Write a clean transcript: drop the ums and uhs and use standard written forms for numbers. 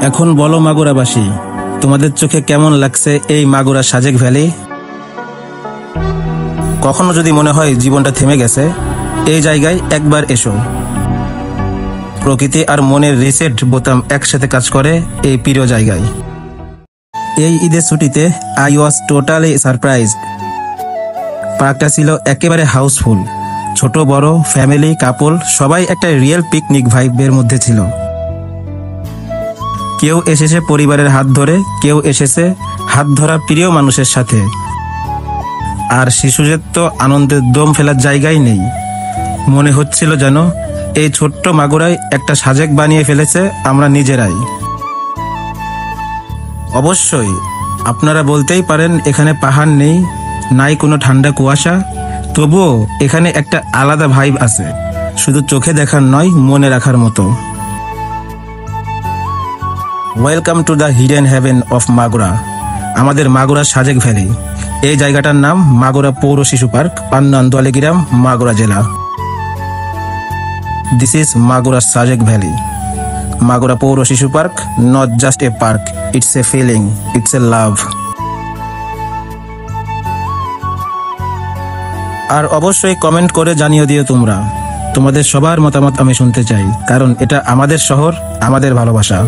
এখন বলো মাগুরাবাসী, তোমাদের চোখে কেমন লাগছে এই মাগুরা সাজেক ভ্যালি? কখনো যদি মনে হয় জীবনটা থেমে গেছে, এই জায়গায় একবার এসো। প্রকৃতি আর মনের রিসেট বোতাম একসাথে কাজ করে এই প্রিয় জায়গায়। এই ঈদের ছুটিতে আই ওয়াজ টোটালি সারপ্রাইজড। পার্কটা ছিল একেবারে হাউসফুল। ছোট বড় ফ্যামিলি কাপল সবাই একটা রিয়েল পিকনিক ভাইবের মধ্যে ছিল। কেউ এসেছে পরিবারের হাত ধরে, কেউ এসেছে হাত ধরা প্রিয় মানুষের সাথে। আর শিশুদের তো আনন্দের দম ফেলার জায়গাই নেই। মনে হচ্ছিল যেন এই ছোট্ট মাগুরায় একটা সাজেক বানিয়ে ফেলেছে আমরা নিজেরাই। অবশ্যই আপনারা বলতেই পারেন এখানে পাহাড় নেই, নাই কোনো ঠান্ডা কুয়াশা, তবুও এখানে একটা আলাদা ভাইব আছে, শুধু চোখে দেখার নয়, মনে রাখার মতো। Welcome to the hidden haven of Magura, আমাদের মাগুরা সাজেক ভ্যালি। এই জায়গাটার নাম মাগুরা পৌর শিশু পার্ক, পান্নান দোয়ালিগ্রাম, মাগুরা জেলা। This is Magura Sajek valley. Magura পৌর শিশু park, not just a park, it's a feeling, it's a love. আর অবশ্যই কমেন্ট করে জানিয়ে দিও তোমরা, তোমাদের সবার মতামত আমি শুনতে চাই, কারণ এটা আমাদের শহর, আমাদের ভালোবাসা।